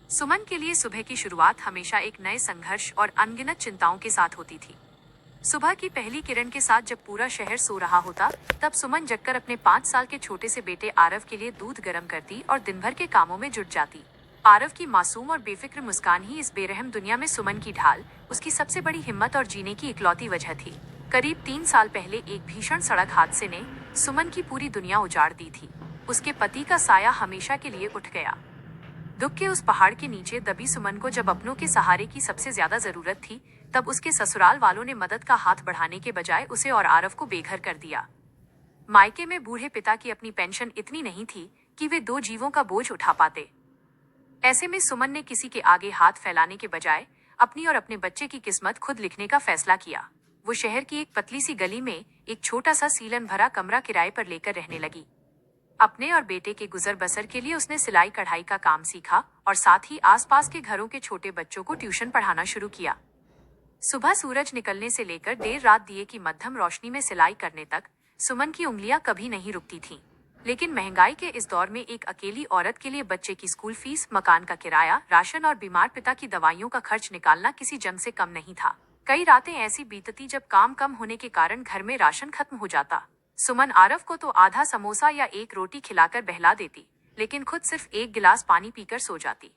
सुमन के लिए सुबह की शुरुआत हमेशा एक नए संघर्ष और अनगिनत चिंताओं के साथ होती थी। सुबह की पहली किरण के साथ जब पूरा शहर सो रहा होता, तब सुमन जगकर अपने 5 साल के छोटे से बेटे आरव के लिए दूध गर्म करती और दिन भर के कामों में जुट जाती। आरव की मासूम और बेफिक्र मुस्कान ही इस बेरहम दुनिया में सुमन की ढाल, उसकी सबसे बड़ी हिम्मत और जीने की इकलौती वजह थी। करीब 3 साल पहले एक भीषण सड़क हादसे ने सुमन की पूरी दुनिया उजाड़ दी थी। उसके पति का साया हमेशा के लिए उठ गया। दुख के उस पहाड़ के नीचे दबी सुमन को जब अपनों के सहारे की सबसे ज्यादा जरूरत थी, तब उसके ससुराल वालों ने मदद का हाथ बढ़ाने के बजाय उसे और आरव को बेघर कर दिया। मायके में बूढ़े पिता की अपनी पेंशन इतनी नहीं थी कि वे 2 जीवों का बोझ उठा पाते। ऐसे में सुमन ने किसी के आगे हाथ फैलाने के बजाय अपनी और अपने बच्चे की किस्मत खुद लिखने का फैसला किया। वो शहर की एक पतली सी गली में एक छोटा सा सीलन भरा कमरा किराए पर लेकर रहने लगी। अपने और बेटे के गुजर बसर के लिए उसने सिलाई कढ़ाई का काम सीखा और साथ ही आसपास के घरों के छोटे बच्चों को ट्यूशन पढ़ाना शुरू किया। सुबह सूरज निकलने से लेकर देर रात दिए की मध्यम रोशनी में सिलाई करने तक सुमन की उंगलियां कभी नहीं रुकती थीं। लेकिन महंगाई के इस दौर में एक अकेली औरत के लिए बच्चे की स्कूल फीस, मकान का किराया, राशन और बीमार पिता की दवाइयों का खर्च निकालना किसी जंग से कम नहीं था। कई रातें ऐसी बीतती जब काम कम होने के कारण घर में राशन खत्म हो जाता। सुमन आरव को तो आधा समोसा या एक रोटी खिलाकर बहला देती, लेकिन खुद सिर्फ एक गिलास पानी पीकर सो जाती।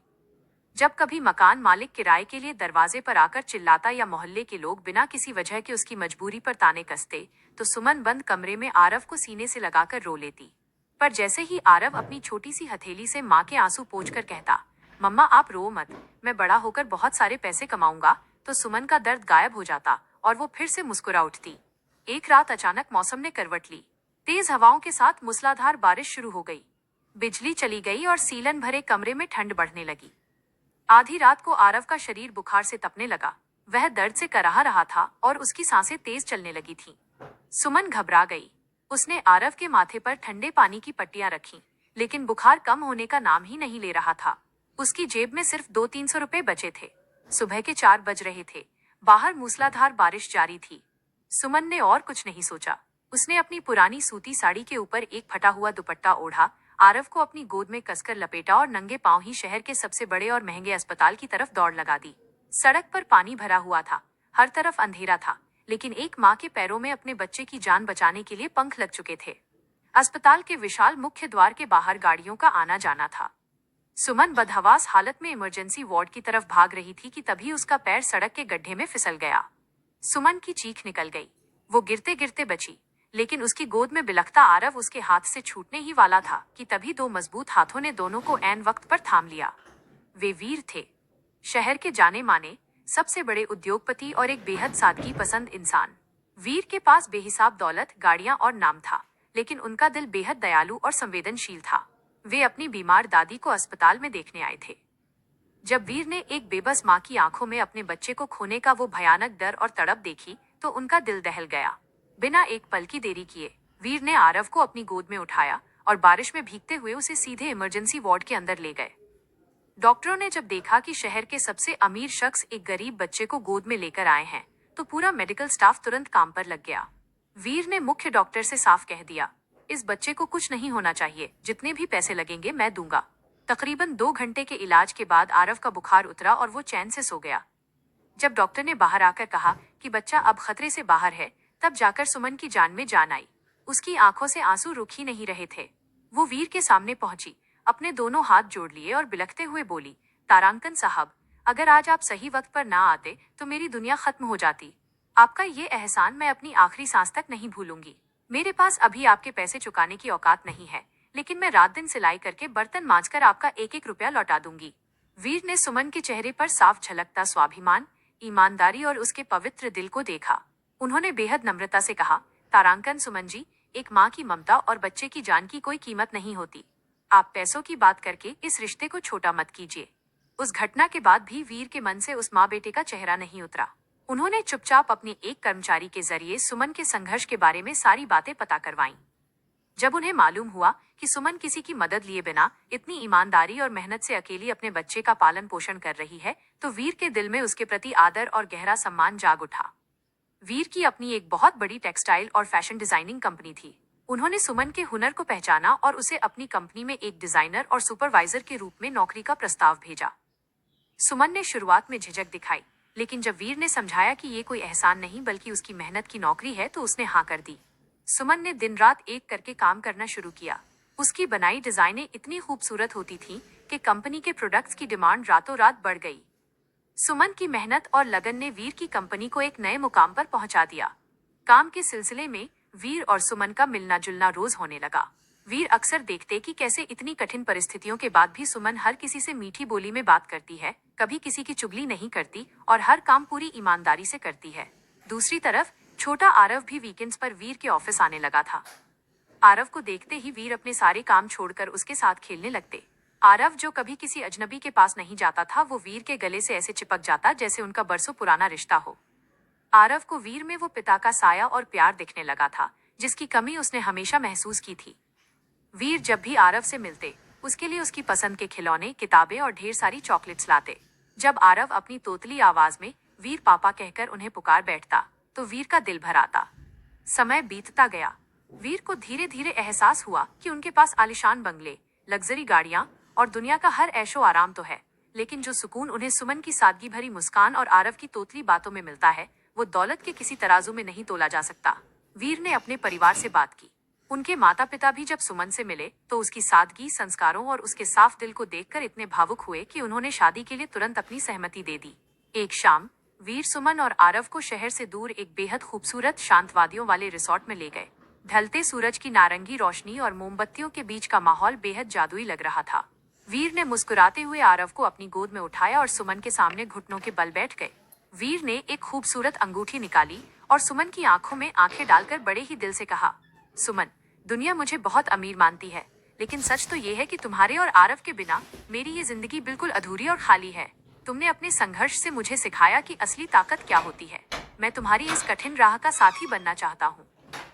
जब कभी मकान मालिक किराए के लिए दरवाजे पर आकर चिल्लाता या मोहल्ले के लोग बिना किसी वजह के उसकी मजबूरी पर ताने कसते, तो सुमन बंद कमरे में आरव को सीने से लगाकर रो लेती। पर जैसे ही आरव अपनी छोटी सी हथेली से माँ के आंसू पोंछकर कहता, मम्मा आप रो मत, मैं बड़ा होकर बहुत सारे पैसे कमाऊंगा, तो सुमन का दर्द गायब हो जाता और वो फिर से मुस्कुरा उठती। एक रात अचानक मौसम ने करवट ली। तेज हवाओं के साथ मूसलाधार बारिश शुरू हो गई। बिजली चली गई और सीलन भरे कमरे में ठंड बढ़ने लगी। आधी रात को आरव का शरीर बुखार से तपने लगा। वह दर्द से कराह रहा था और उसकी सांसें तेज चलने लगी थीं। सुमन घबरा गई। उसने आरव के माथे पर ठंडे पानी की पट्टियां रखीं, लेकिन बुखार कम होने का नाम ही नहीं ले रहा था। उसकी जेब में सिर्फ 200-300 रुपए बचे थे। सुबह के 4 बज रहे थे। बाहर मूसलाधार बारिश जारी थी। सुमन ने और कुछ नहीं सोचा। उसने अपनी पुरानी सूती साड़ी के ऊपर एक फटा हुआ दुपट्टा ओढ़ा, आरव को अपनी गोद में कसकर लपेटा और नंगे पांव ही शहर के सबसे बड़े और महंगे अस्पताल की तरफ दौड़ लगा दी। सड़क पर पानी भरा हुआ था, हर तरफ अंधेरा था, लेकिन एक माँ के पैरों में अपने बच्चे की जान बचाने के लिए पंख लग चुके थे। अस्पताल के विशाल मुख्य द्वार के बाहर गाड़ियों का आना जाना था। सुमन बदहवास हालत में इमरजेंसी वार्ड की तरफ भाग रही थी कि तभी उसका पैर सड़क के गड्ढे में फिसल गया। सुमन की चीख निकल गई। वो गिरते गिरते बची, लेकिन उसकी गोद में बिलखता आरव उसके हाथ से छूटने ही वाला था कि तभी 2 मजबूत हाथों ने दोनों को ऐन वक्त पर थाम लिया। वे वीर थे, शहर के जाने माने सबसे बड़े उद्योगपति और एक बेहद सादगी पसंद इंसान। वीर के पास बेहिसाब दौलत, गाड़ियां और नाम था, लेकिन उनका दिल बेहद दयालु और संवेदनशील था। वे अपनी बीमार दादी को अस्पताल में देखने आए थे। जब वीर ने एक बेबस माँ की आंखों में अपने बच्चे को खोने का वो भयानक डर और तड़प देखी, तो उनका दिल दहल गया। बिना एक पल की देरी किए वीर ने आरव को अपनी गोद में उठाया और बारिश में भीगते हुए उसे सीधे इमरजेंसी वार्ड के अंदर ले गए। डॉक्टरों ने जब देखा कि शहर के सबसे अमीर शख्स एक गरीब बच्चे को गोद में लेकर आए हैं, तो पूरा मेडिकल स्टाफ तुरंत काम पर लग गया। वीर ने मुख्य डॉक्टर से साफ कह दिया, इस बच्चे को कुछ नहीं होना चाहिए, जितने भी पैसे लगेंगे मैं दूंगा। तकरीबन 2 घंटे के इलाज के बाद आरव का बुखार उतरा और वो चैन से सो गया। जब डॉक्टर ने बाहर आकर कहा कि बच्चा अब खतरे से बाहर है, तब जाकर सुमन की जान में जान आई। उसकी आंखों से आंसू रुक ही नहीं रहे थे। वो वीर के सामने पहुंची, अपने दोनों हाथ जोड़ लिए और बिलखते हुए बोली, तारांकन साहब, अगर आज आप सही वक्त पर ना आते तो मेरी दुनिया खत्म हो जाती। आपका ये एहसान मैं अपनी आखिरी सांस तक नहीं भूलूंगी। मेरे पास अभी आपके पैसे चुकाने की औकात नहीं है, लेकिन मैं रात दिन सिलाई करके बर्तन मांजकर आपका 1-1 रुपया लौटा दूंगी। वीर ने सुमन के चेहरे पर साफ झलकता स्वाभिमान, ईमानदारी और उसके पवित्र दिल को देखा। उन्होंने बेहद नम्रता से कहा, तारांकन सुमन जी, एक माँ की ममता और बच्चे की जान की कोई कीमत नहीं होती। आप पैसों की बात करके इस रिश्ते को छोटा मत कीजिए। उस घटना के बाद भी वीर के मन से उस माँ बेटे का चेहरा नहीं उतरा। उन्होंने चुपचाप अपने एक कर्मचारी के जरिए सुमन के संघर्ष के बारे में सारी बातें पता करवाईं। जब उन्हें मालूम हुआ कि सुमन किसी की मदद लिए बिना इतनी ईमानदारी और मेहनत से अकेली अपने बच्चे का पालन पोषण कर रही है, तो वीर के दिल में उसके प्रति आदर और गहरा सम्मान जाग उठा। वीर की अपनी एक बहुत बड़ी टेक्सटाइल और फैशन डिजाइनिंग कंपनी थी। उन्होंने सुमन के हुनर को पहचाना और उसे अपनी कंपनी में एक डिजाइनर और सुपरवाइजर के रूप में नौकरी का प्रस्ताव भेजा। सुमन ने शुरुआत में झिझक दिखाई, लेकिन जब वीर ने समझाया कि ये कोई एहसान नहीं बल्कि उसकी मेहनत की नौकरी है तो उसने हाँ कर दी। सुमन ने दिन रात एक करके काम करना शुरू किया। उसकी बनाई डिजाइनें इतनी खूबसूरत होती थीं कि कंपनी के प्रोडक्ट्स की डिमांड रातों रात बढ़ गई। सुमन की मेहनत और लगन ने वीर की कंपनी को एक नए मुकाम पर पहुंचा दिया। काम के सिलसिले में वीर और सुमन का मिलना जुलना रोज होने लगा। वीर अक्सर देखते कि कैसे इतनी कठिन परिस्थितियों के बाद भी सुमन हर किसी से मीठी बोली में बात करती है, कभी किसी की चुगली नहीं करती और हर काम पूरी ईमानदारी से करती है। दूसरी तरफ छोटा आरव भी वीकेंड्स पर वीर के ऑफिस आने लगा था। आरव को देखते ही वीर अपने सारे काम छोड़कर उसके साथ खेलने लगते। आरव जो कभी किसी अजनबी के पास नहीं जाता था, वो वीर के गले से ऐसे चिपक जाता जैसे उनका बरसों पुराना रिश्ता हो। आरव को वीर में वो पिता का साया और प्यार दिखने लगा था, जिसकी कमी उसने हमेशा महसूस की थी। वीर जब भी आरव से मिलते, उसके लिए उसकी पसंद के खिलौने, किताबें और ढेर सारी चॉकलेट्स लाते। जब आरव अपनी तोतली आवाज में वीर पापा कहकर उन्हें पुकार बैठता, तो वीर का दिल भर आता। समय बीतता गया। वीर को धीरे धीरे एहसास हुआ कि उनके पास आलिशान बंगले, लग्जरी गाड़ियां और दुनिया का हर ऐशो आराम तो है, लेकिन जो सुकून उन्हें सुमन की सादगी भरी मुस्कान और आरव की तोतली बातों में मिलता है, वो दौलत के किसी तराजू में नहीं तोला जा सकता। वीर ने अपने परिवार से बात की। उनके माता पिता भी जब सुमन से मिले तो उसकी सादगी, संस्कारों और उसके साफ दिल को देखकर इतने भावुक हुए कि उन्होंने शादी के लिए तुरंत अपनी सहमति दे दी। एक शाम वीर सुमन और आरव को शहर से दूर एक बेहद खूबसूरत शांत वादियों वाले रिसोर्ट में ले गए। ढलते सूरज की नारंगी रोशनी और मोमबत्तियों के बीच का माहौल बेहद जादुई लग रहा था। वीर ने मुस्कुराते हुए आरव को अपनी गोद में उठाया और सुमन के सामने घुटनों के बल बैठ गए। वीर ने एक खूबसूरत अंगूठी निकाली और सुमन की आंखों में आंखें डालकर बड़े ही दिल से कहा, सुमन, दुनिया मुझे बहुत अमीर मानती है, लेकिन सच तो ये है कि तुम्हारे और आरव के बिना मेरी ये जिंदगी बिल्कुल अधूरी और खाली है। तुमने अपने संघर्ष से मुझे सिखाया कि असली ताकत क्या होती है। मैं तुम्हारी इस कठिन राह का साथी बनना चाहता हूँ।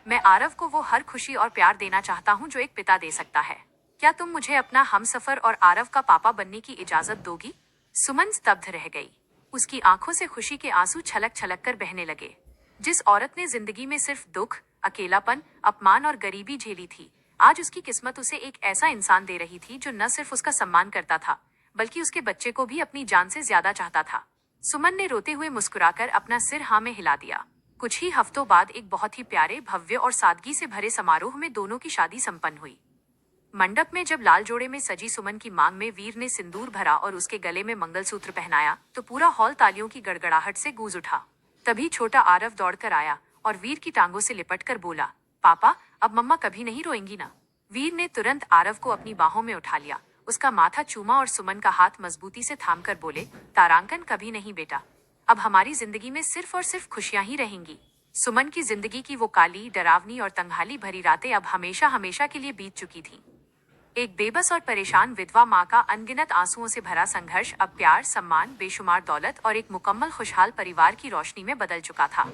मैं आरव को वो हर खुशी और प्यार देना चाहता हूँ जो एक पिता दे सकता है। क्या तुम मुझे अपना हमसफर और आरव का पापा बनने की इजाजत दोगी? सुमन स्तब्ध रह गई। उसकी आंखों से खुशी के आंसू छलक छलक कर बहने लगे। जिस औरत ने जिंदगी में सिर्फ दुख, अकेलापन, अपमान और गरीबी झेली थी, आज उसकी किस्मत उसे एक ऐसा इंसान दे रही थी जो न सिर्फ उसका सम्मान करता था, बल्कि उसके बच्चे को भी अपनी जान से ज्यादा चाहता था। सुमन ने रोते हुए मुस्कुराकर अपना सिर हाँ में हिला दिया। कुछ ही हफ्तों बाद एक बहुत ही प्यारे, भव्य और सादगी से भरे समारोह में दोनों की शादी संपन्न हुई। मंडप में जब लाल जोड़े में सजी सुमन की मांग में वीर ने सिंदूर भरा और उसके गले में मंगलसूत्र पहनाया, तो पूरा हॉल तालियों की गड़गड़ाहट से गूंज उठा। तभी छोटा आरव दौड़कर आया और वीर की टांगों से लिपटकर बोला, पापा, अब मम्मा कभी नहीं रोएंगी ना? वीर ने तुरंत आरव को अपनी बाहों में उठा लिया, उसका माथा चूमा और सुमन का हाथ मजबूती से थामकर बोले, तारांकन, कभी नहीं बेटा, अब हमारी जिंदगी में सिर्फ और सिर्फ खुशियां ही रहेंगी। सुमन की जिंदगी की वो काली, डरावनी और तंगहाली भरी रातें अब हमेशा हमेशा के लिए बीत चुकी थीं। एक बेबस और परेशान विधवा माँ का अनगिनत आंसुओं से भरा संघर्ष अब प्यार, सम्मान, बेशुमार दौलत और एक मुकम्मल खुशहाल परिवार की रोशनी में बदल चुका था।